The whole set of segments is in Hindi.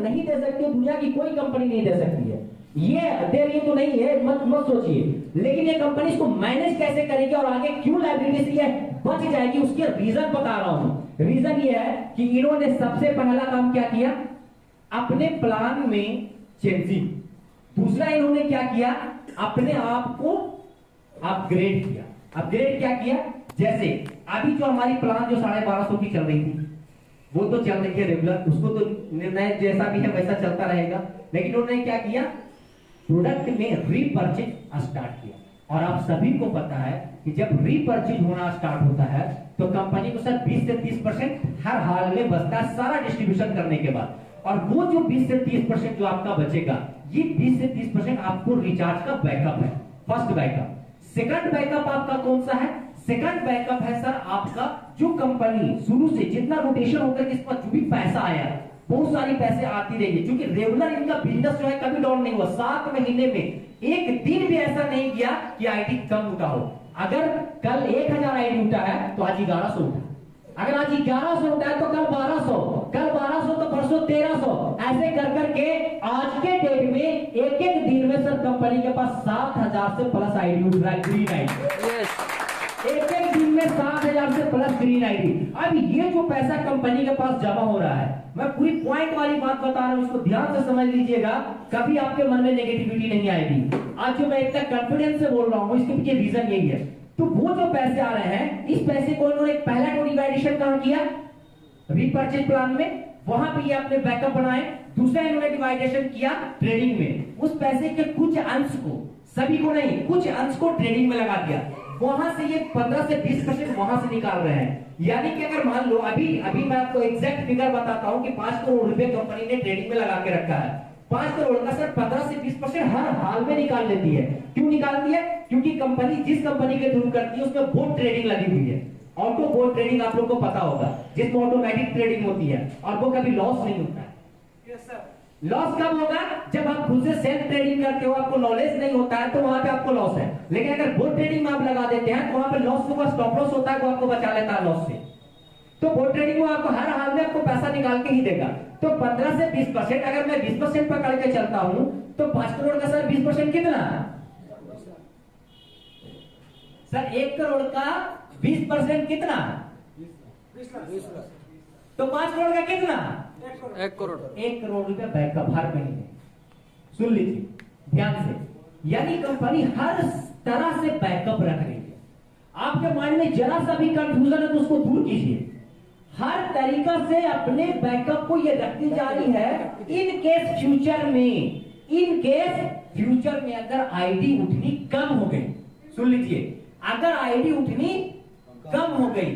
नहीं दे सकती, दुनिया की कोई कंपनी नहीं दे सकती है। ये दे रही तो नहीं है, मत सोचिए, लेकिन ये कंपनी इसको मैनेज कैसे करेगी और आगे क्यों लाइबिलिटी से ये बच जाएगी, उसके रीजन बता रहा हूं। रीजन ये है कि इन्होंने सबसे पहला काम क्या किया, अपने प्लान में चेंजिंग। दूसरा इन्होंने क्या किया, अपने आप को अपग्रेड किया। अपग्रेड क्या किया, जैसे अभी जो हमारी प्लान जो 1250 की चल रही थी वो तो चल रही है रेगुलर, उसको तो निर्णय जैसा भी है वैसा चलता रहेगा, लेकिन उन्होंने क्या किया, प्रोडक्ट में रीपर्चेज स्टार्ट किया। और आप सभी को पता है कि जब रीपर्चेज होना स्टार्ट होता है तो कंपनी को सर 20 से 30% हर हाल में बचता है, सारा डिस्ट्रीब्यूशन करने के बाद। और वो जो 20 से 30% जो आपका बचेगा, ये 20 से 30% आपको रिचार्ज का बैकअप है, फर्स्ट बैकअप। सेकंड बैकअप आपका कौन सा है, सेकंड बैकअप है सर आपका जो कंपनी शुरू से जितना रोटेशन होकर जिस पर जो भी पैसा आया, बहुत सारी पैसे आती रहेगी, क्योंकि रेगुलर इनका बिजनेस जो है कभी डाउन नहीं हुआ। 7 महीने में एक दिन भी ऐसा नहीं किया कि आईडी कम उठा हो। अगर कल 1000 आईडी उठा है तो आज 1100 उठा, अगर आज 1100 उठा है तो कल 1200, कल 1200 तो परसों 1300, ऐसे कर करके आज के डेट में एक एक दिन में सर कंपनी के पास 7000 से प्लस आईडी उठ रहा है, ग्रीन आईडी। एक एक दिन में 7000 से प्लस ग्रीन आईडी। अब ये जो पैसा कंपनी के पास जमा हो रहा है, मैं पूरी पॉइंट वाली बात बता रहा हूं, इसको ध्यान से समझ लीजिएगा, कभी आपके मन में नेगेटिविटी नहीं आएगी। आज जो मैं इतना कॉन्फिडेंस से बोल रहा हूं इसके पीछे रीजन यही है। तो वो जो पैसे आ रहे हैं, इस पैसे को इन्होंने पहला तो डिवाइडेशन कहां किया, रीपर्चेज प्लान में, वहां पे ये अपने बैकअप बनाए। दूसरा इन्होंने डिवाइडेशन किया ट्रेडिंग में, उस पैसे के कुछ अंश को, सभी को नहीं, कुछ अंश को ट्रेडिंग में लगा दिया। वहां से ये 15 से 20% वहां से निकाल रहे हैं। यानी कि अगर मान लो अभी मैं आपको एग्जैक्ट फिगर बताता हूं कि 5 करोड़ रुपए कंपनी ने ट्रेडिंग में लगा के रखा है। 5 करोड़ का सर 15 से 20% हर हाल में निकाल लेती है। क्यों निकालती है, क्योंकि कंपनी जिस कंपनी के थ्रू करती है उसमें बोट ट्रेडिंग लगी हुई है। ऑटो बोट ट्रेडिंग आप लोग को पता होगा, जिसमें ऑटोमेटिक ट्रेडिंग होती है और वो कभी लॉस नहीं होता है। Yes sir. लॉस कब होगा, जब आप खुद से सेल्फ ट्रेडिंग करते हो, आपको नॉलेज नहीं होता है तो वहां पे आपको लॉस है। लेकिन अगर बोट ट्रेडिंग में आप लगा देते हैं तो वहां पे लॉस होगा, स्टॉप लॉस होता है, वो आपको बचा लेता है लॉस से। तो बोट ट्रेडिंग में आपको हर हाल में आपको पैसा निकाल के ही देगा। तो 15 से 20%, अगर मैं 20% पकड़ के चलता हूं तो 5 करोड़ का सर 20% कितना, सर 1 करोड़ का 20% कितना, 20 तो 5 करोड़ का कितना, 1 करोड़। 1 करोड़ रुपया बैकअप हर महीने। सुन लीजिए ध्यान से, यानी कंपनी हर तरह से बैकअप रख रही है। आपके माइंड में जरा सा भी कंफ्यूजन है तो उसको दूर कीजिए। हर तरीका से अपने बैकअप को ये रखती जा रही है, इन केस फ्यूचर में अगर आईडी उठनी कम हो गई, सुन लीजिए, अगर आईडी उठनी कम हो गई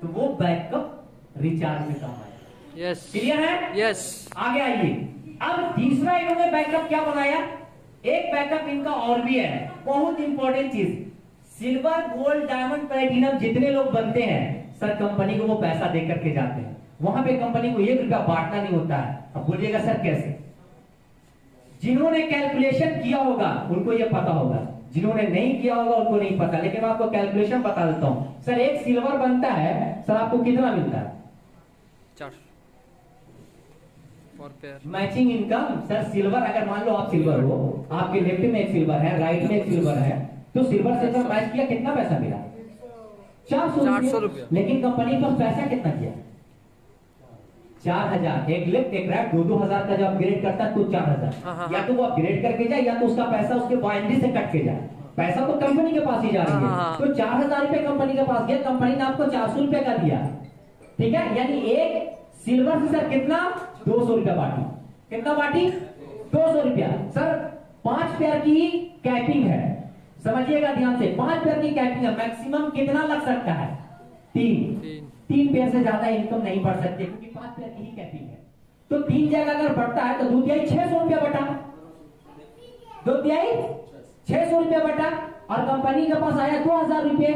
तो वो बैकअप रिचार्ज में काम आएगा। यस, क्लियर है? यस। आगे आइए। अब तीसरा इन्होंने बैकअप क्या बनाया, एक बैकअप इनका और भी है, बहुत इंपॉर्टेंट चीज। सिल्वर गोल्ड डायमंड प्लैटिनम जितने लोग बनते हैं सर, कंपनी को वो पैसा दे करके जाते हैं, वहां पे कंपनी को 1 रुपया बांटना नहीं होता है। अब बोलिएगा सर कैसे, जिन्होंने कैलकुलेशन किया होगा उनको ये पता होगा, जिन्होंने नहीं किया होगा उनको नहीं पता। लेकिन मैं आपको कैलकुलेशन बता देता हूं। सर एक सिल्वर बनता है सर, आपको कितना मिलता है, 4 पर pair. Matching income sir, silver अगर मान लो आप सिल्वर हो, आपके लेफ्ट में एक सिल्वर है, राइट में एक सिल्वर है, तो सिल्वर सिल्वर मैच किया, कितना पैसा मिला, 400 रुपया। लेकिन कंपनी का पैसा कितना किया, 4000। एक लेफ्ट एक राइट, 2-2000 का जो अपग्रेड करता है तो 4000। या तो वो अपग्रेड करके जाए या तो उसका पैसा उसके बाइंड्री से कट के जाए, पैसा तो कंपनी के पास ही जा रही है। तो 4000 रुपए कंपनी के पास गया, कंपनी ने आपको 400 रुपए का दिया, ठीक है। यानी एक सिल्वर से सर कितना, 200 रुपया बांटी। कितना बांटी, 200 रुपया। सर 5 पेयर की कैपिंग है, समझिएगा ध्यान से, 5 पेयर की कैपिंग है। मैक्सिमम कितना लग सकता है, 3 पेयर से ज्यादा इनकम नहीं बढ़ सकती, क्योंकि 5 पेयर की ही कैपिंग है। तो 3 जगह अगर बढ़ता है तो 2 तिहाई 600 रुपया बटा, 2 तिहाई 600 रुपया बटा, और कंपनी के पास आया 2000 रुपये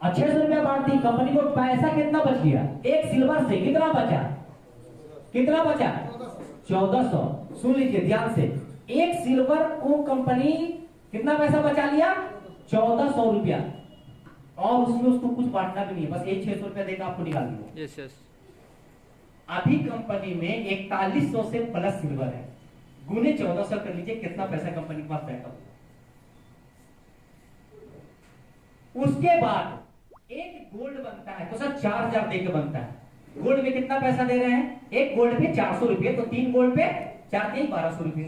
और 600 रुपया बांट दी, कंपनी को पैसा कितना बच गया, एक सिल्वर से कितना बचा, कितना बचा, 1400। सुन लीजिए ध्यान से, एक सिल्वर को कंपनी कितना पैसा बचा लिया, 1400 रुपया, और उसमें उसको कुछ बांटना भी नहीं है, बस एक 600 रुपया देकर आपको निकाल दिया। Yes yes. अभी कंपनी में 4100 से प्लस सिल्वर है, गुने 1400 कर लीजिए कितना पैसा कंपनी के पास बैकअप हुआ। उसके बाद एक गोल्ड बनता है तो सर 4000 दे के बनता है। गोल्ड में कितना पैसा दे रहे हैं? एक गोल्ड पे 400 रुपये, तो 3 गोल्ड पे 4 3 1200 रुपये,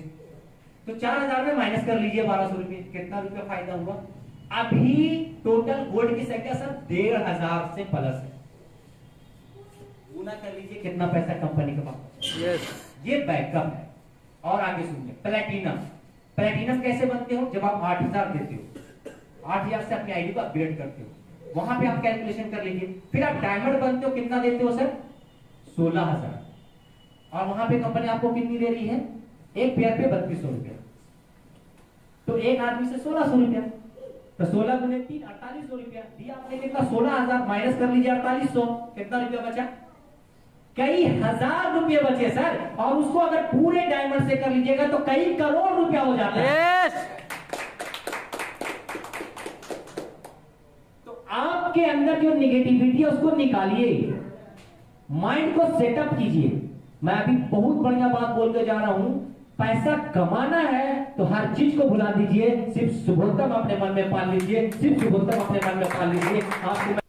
तो 4000 में माइनस कर लीजिए 1200 रुपये, कितना रुपया फायदा हुआ? अभी टोटल गोल्ड की संख्या सर 1500 से प्लस है, गुना कर लीजिए कितना पैसा कंपनी के पास। ये बैकअप है। और आगे सुनिए, प्लेटिनम। प्लेटिनम कैसे बनते हो? जब आप 8000 देते हो, 8000 से अपनी आईडी को अपग्रेड करते हो, वहां पे आप कैलकुलेशन कर लीजिए। फिर आप डायमंड बनते हो, कितना देते हो सर? 16000, और वहां पे कंपनी आपको कितनी दे रही है? एक पेयर पे 3200 रुपया, तो एक आदमी से 1600 रुपया, तो 16 गुने 3 4800 रुपया दिया आपने। कितना? 16000 माइनस कर लीजिए 4800, कितना रुपया बचा? कई हजार रुपये बचे सर, और उसको अगर पूरे डायमंड से कर लीजिएगा तो कई करोड़ रुपया हो जाता है। तो आपके अंदर जो निगेटिविटी है उसको निकालिए, माइंड को सेटअप कीजिए। मैं अभी बहुत बढ़िया बात बोल के जा रहा हूं, पैसा कमाना है तो हर चीज को भुला दीजिए, सिर्फ शुभोत्तम अपने मन में पाल लीजिए, सिर्फ शुभोत्तम अपने मन में पाल लीजिए। आपको